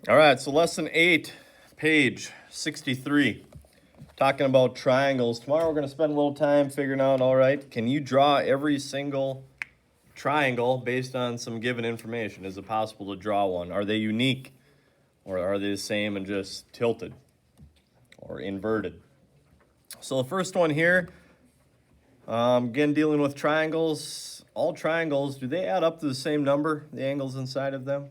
All right, so lesson 8, page 63. Talking about triangles. Tomorrow we're going to spend a little time figuring out, all right, can you draw every single triangle based on some given information? Is it possible to draw one? Are they unique? Or are they the same and just tilted or inverted? So the first one here, again, dealing with triangles. All triangles, do they add up to the same number, the angles inside of them?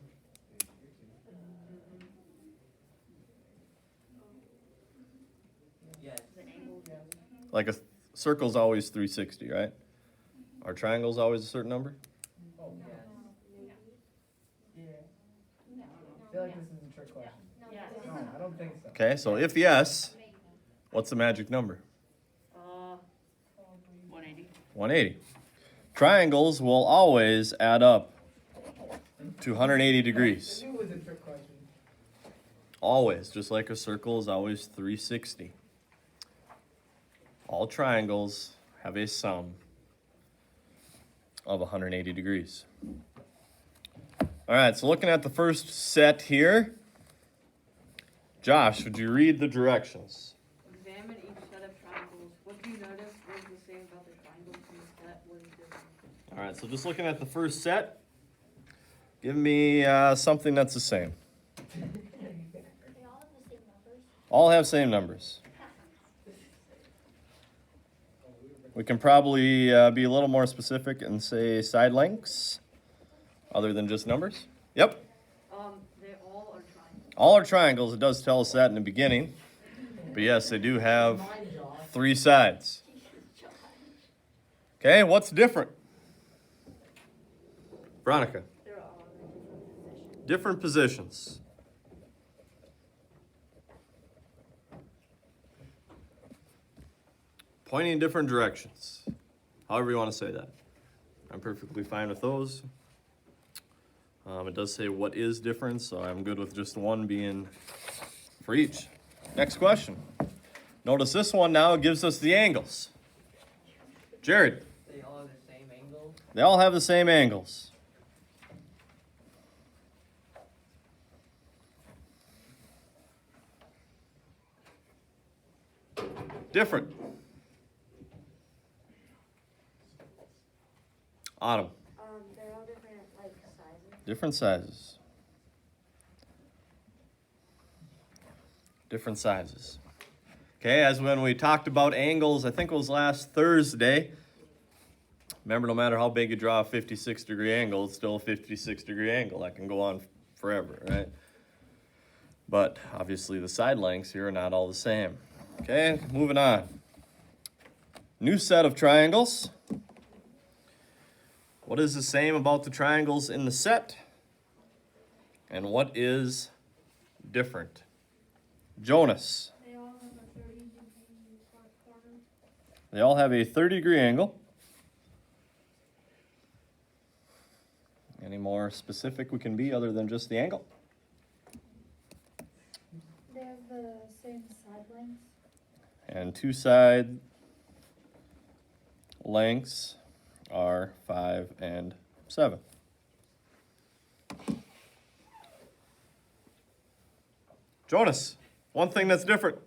Like a circle's always 360, right? Are triangles always a certain number? Oh, yes. Yeah. I feel like this is a trick question. No, I don't think so. Okay, so if yes, what's the magic number? 180. 180. Triangles will always add up to 180 degrees. I knew it was a trick question. Always, just like a circle is always 360. All triangles have a sum of 180 degrees. All right, so looking at the first set here, Josh, would you read the directions? Examine each set of triangles. What do you notice? What is the same about the triangles in the set? What is different? All right, so just looking at the first set, give me something that's the same. They all have the same numbers. All have same numbers. We can probably be a little more specific and say side lengths, other than just numbers. Yep, They all are triangles. all are triangles. It does tell us that in the beginning. But yes, they do have 3 sides. Okay, what's different? Veronica, They're all in different positions. Pointing in different directions. However you want to say that. I'm perfectly fine with those. It does say what is different, so I'm good with just one being for each. Next question. Notice this one now gives us the angles. Jared, They all have the same angle. they all have the same angles. Different. Autumn. They're all different, like, sizes. Different sizes. Different sizes. Okay, as when we talked about angles, I think it was last Thursday. Remember, no matter how big you draw a 56-degree angle, it's still a 56-degree angle. That can go on forever, right? But obviously the side lengths here are not all the same. Okay, moving on. New set of triangles. What is the same about the triangles in the set? And what is different? Jonas. They all have a 30-degree corner. They all have a 30-degree angle. Any more specific we can be other than just the angle? They have the same side lengths. And 2 side lengths are 5 and 7. Jonas, one thing that's different.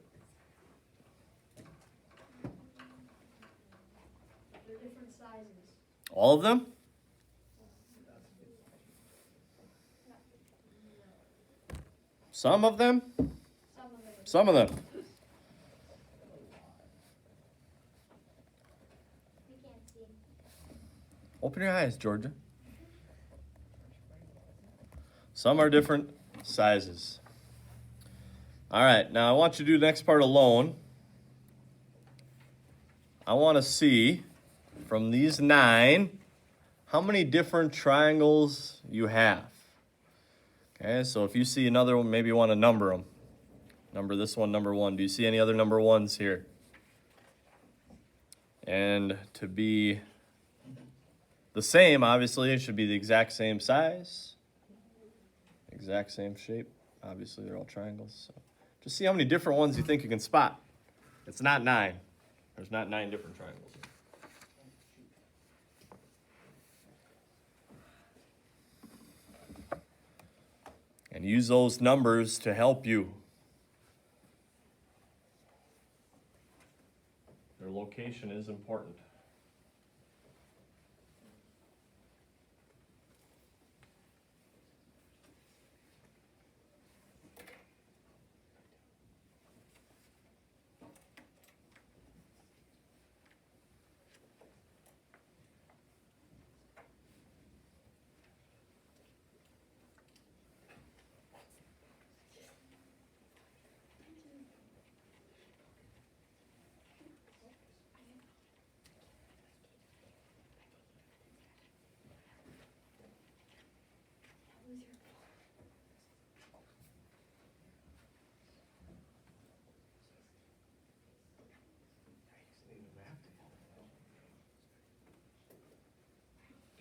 They're different sizes. All of them? Some of them? Some of them. Some of them. We can't see. Open your eyes, Georgia. Some are different sizes. All right, now I want you to do the next part alone. I want to see from these 9 how many different triangles you have. Okay, so if you see another one, maybe you want to number them. Number this one, number 1. Do you see any other number 1s here? And to be the same, obviously, it should be the exact same size, exact same shape. Obviously, they're all triangles. So just see how many different ones you think you can spot. It's not 9. There's not 9 different triangles. And use those numbers to help you. Their location is important.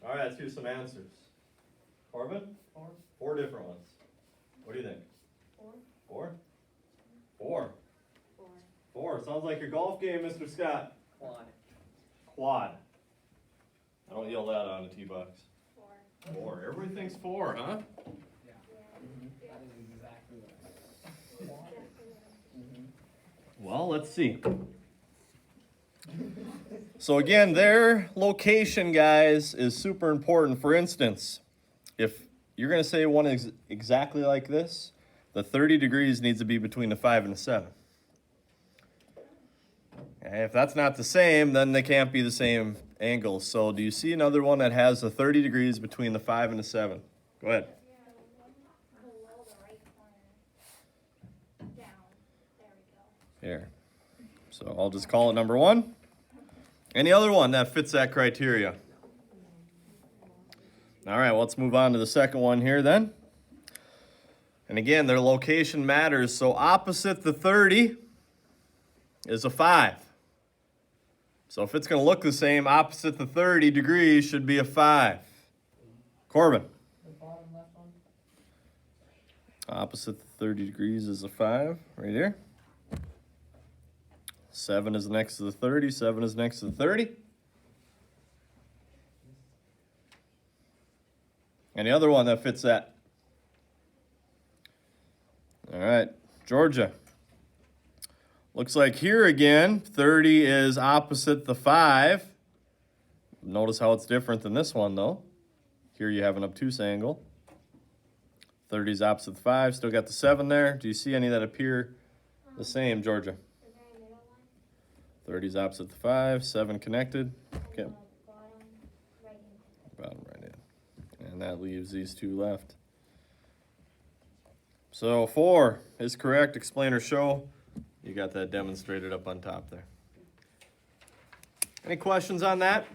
All right, let's do some answers. Corbin? 4. 4 different ones. What do you think? 4. 4? 4. 4. 4. Sounds like your golf game, Mr. Scott. Quad. Quad. I don't yell that on the tee box. 4. 4. Everybody thinks 4, huh? Yeah. That is exactly what. Well, let's see. So again, their location, guys, is super important. For instance, if you're going to say one is exactly like this, the 30 degrees needs to be between the 5 and the 7. And if that's not the same, then they can't be the same angles. So do you see another one that has the 30 degrees between the 5 and the 7? Go ahead. Below the right corner. Down. There we go. Here. So I'll just call it number 1. Any other one that fits that criteria? All right, well, let's move on to the second one here then. And again, their location matters. So opposite the 30 is a 5. So if it's going to look the same, opposite the 30 degrees should be a 5. Corbin. The bottom left one? Opposite the 30 degrees is a 5, right here. 7 is next to the 30, 7 is next to the 30. Any other one that fits that? All right, Georgia. Looks like here again, 30 is opposite the 5. Notice how it's different than this one, though. Here you have an obtuse angle. 30 is opposite the 5, still got the 7 there. Do you see any that appear the same, Georgia? The very middle one. 30 is opposite the 5, 7 connected. Okay. And the bottom right in. Bottom right in. And that leaves these 2 left. So 4 is correct. Explain or show. You got that demonstrated up on top there. Any questions on that?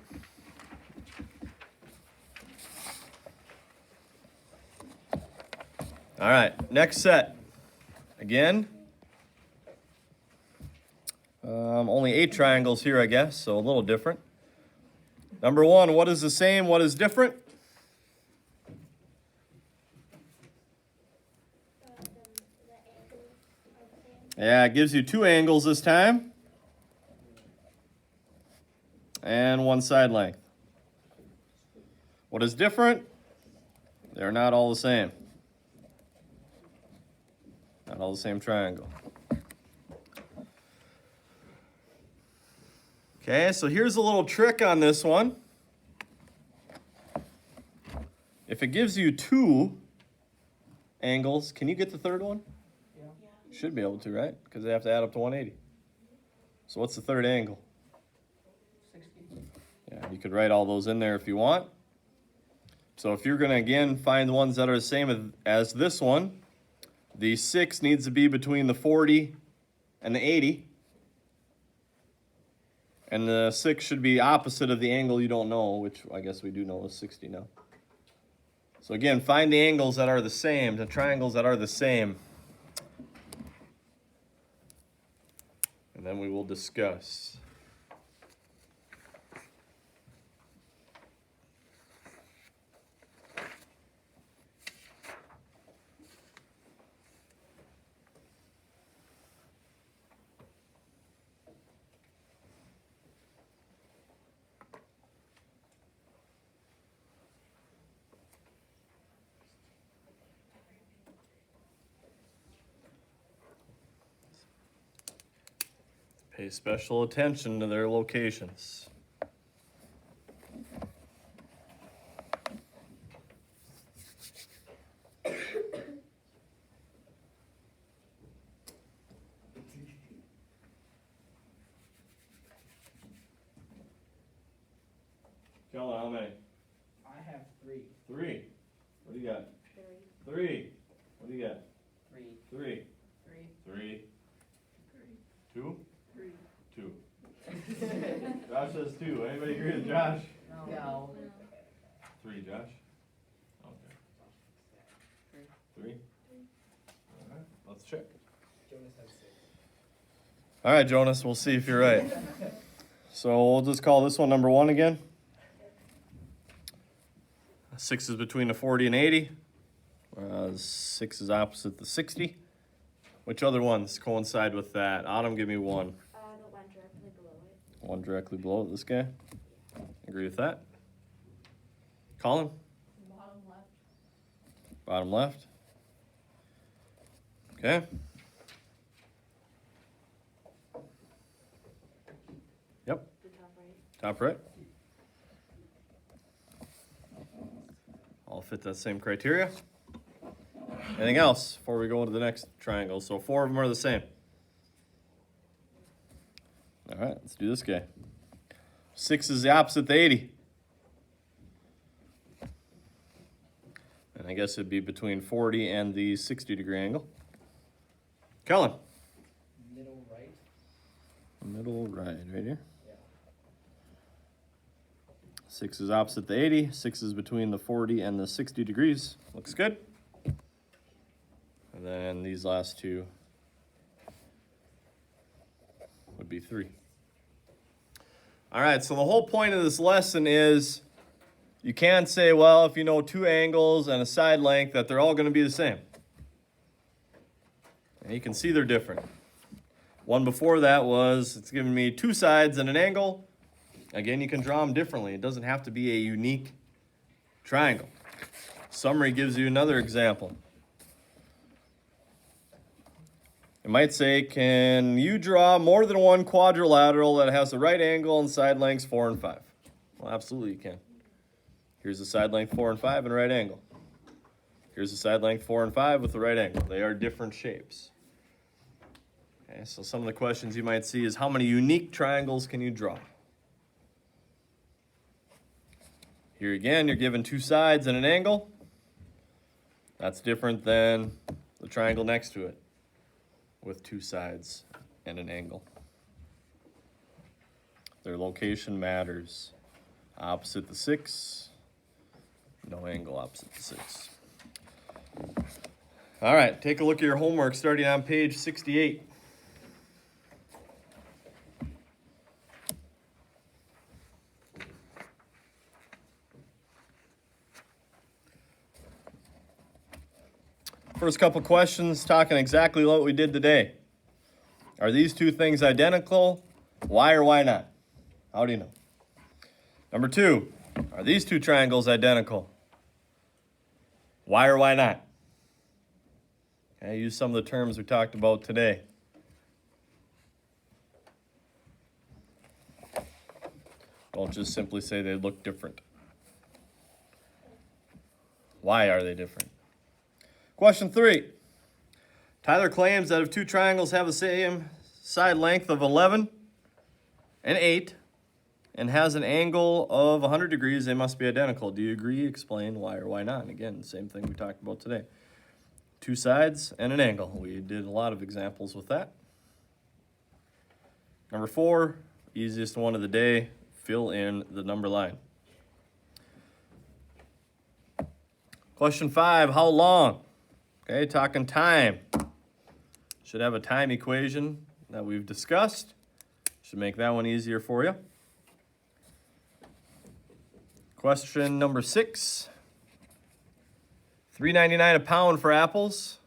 All right, next set. Again, only 8 triangles here, I guess, so a little different. Number 1, what is the same, what is different? The angles are the same. Yeah, it gives you 2 angles this time. And 1 side length. What is different? They're not all the same. Not all the same triangle. Okay, so here's a little trick on this one. If it gives you 2 angles, can you get the third one? Yeah. Should be able to, right? Because they have to add up to 180. So what's the third angle? 60. Yeah, you could write all those in there if you want. So if you're going to, again, find the ones that are the same as this one, the 6 needs to be between the 40 and the 80. And the 6 should be opposite of the angle you don't know, which I guess we do know is 60 now. So again, find the angles that are the same, the triangles that are the same. And then we will discuss. Pay special attention to their locations. Kellen, how many? I have three. 3. What do you got? 3. 3. What do you got? 3. 3. 3. 3. 2. 3. 2. Josh says 2. Anybody agree with Josh? No. 3, Josh? Okay. 3? Alright, let's check. Jonas has 6. Alright, Jonas, we'll see if you're right. So we'll just call this one number 1 again. 6 is between the 40 and 80. 6 is opposite the 60. Which other ones coincide with that? Autumn, give me one. The one directly below it. One directly below it, this guy. Agree with that? Colin? Bottom left. Bottom left. Okay. Yep, The top right. top right. All fit that same criteria. Anything else before we go into the next triangle? So 4 of them are the same. All right, let's do this guy. 6 is the opposite to 80. And I guess it'd be between 40 and the 60-degree angle. Kellen. Middle right. Middle right here. Yeah. 6 is opposite the 80. 6 is between the 40 and the 60 degrees. Looks good. And then these last two would be 3. All right, so the whole point of this lesson is you can't say, well, if you know 2 angles and a side length, that they're all going to be the same. And you can see they're different. One before that was, it's giving me 2 sides and an angle. Again, you can draw them differently. It doesn't have to be a unique triangle. Summary gives you another example. It might say, can you draw more than one quadrilateral that has the right angle and side lengths 4 and 5? Well, absolutely you can. Here's the side length 4 and 5 and a right angle. Here's the side length 4 and 5 with the right angle. They are different shapes. Okay, so some of the questions you might see is how many unique triangles can you draw? Here again, you're given 2 sides and an angle. That's different than the triangle next to it with 2 sides and an angle. Their location matters. Opposite the 6, no angle opposite the 6. All right, take a look at your homework starting on page 68. First couple questions talking exactly what we did today. Are these 2 things identical? Why or why not? How do you know? Number 2, are these 2 triangles identical? Why or why not? Okay, use some of the terms we talked about today. Don't just simply say they look different. Why are they different? Question 3. Tyler claims that if 2 triangles have the same side length of 11 and 8 and has an angle of 100 degrees, they must be identical. Do you agree? Explain why or why not. And again, same thing we talked about today. 2 sides and an angle. We did a lot of examples with that. Number 4, easiest one of the day, fill in the number line. Question 5, how long? Okay, talking time. Should have a time equation that we've discussed. Should make that one easier for you. Question number 6. $3.99 a pound for apples.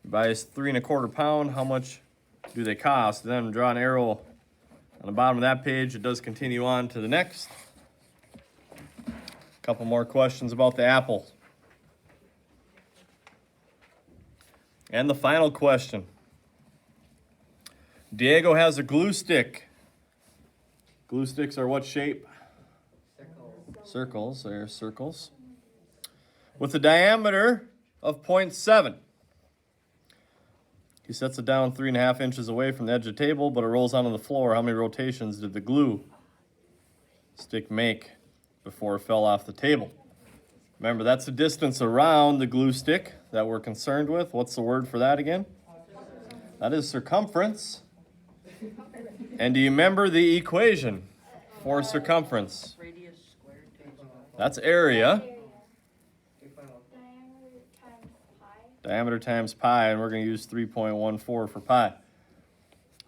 You buy us 3 1/4 pound. How much do they cost? Then draw an arrow on the bottom of that page. It does continue on to the next. A couple more questions about the apples. And the final question. Diego has a glue stick. Glue sticks are what shape? Circles. They're circles. With a diameter of 0.7. He sets it down 3.5 inches away from the edge of the table, but it rolls onto the floor. How many rotations did the glue stick make before it fell off the table? Remember, that's the distance around the glue stick that we're concerned with. What's the word for that again? That is circumference. And do you remember the equation for circumference? Radius squared times. That's area. Diameter times pi. Diameter times pi, and we're going to use 3.14 for pi.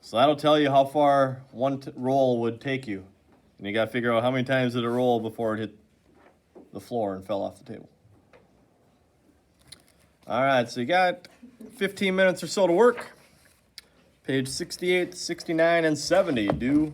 So that'll tell you how far one roll would take you. And you got to figure out how many times did it roll before it hit the floor and fell off the table. All right, so you got 15 minutes or so to work. Page 68, 69, and 70 due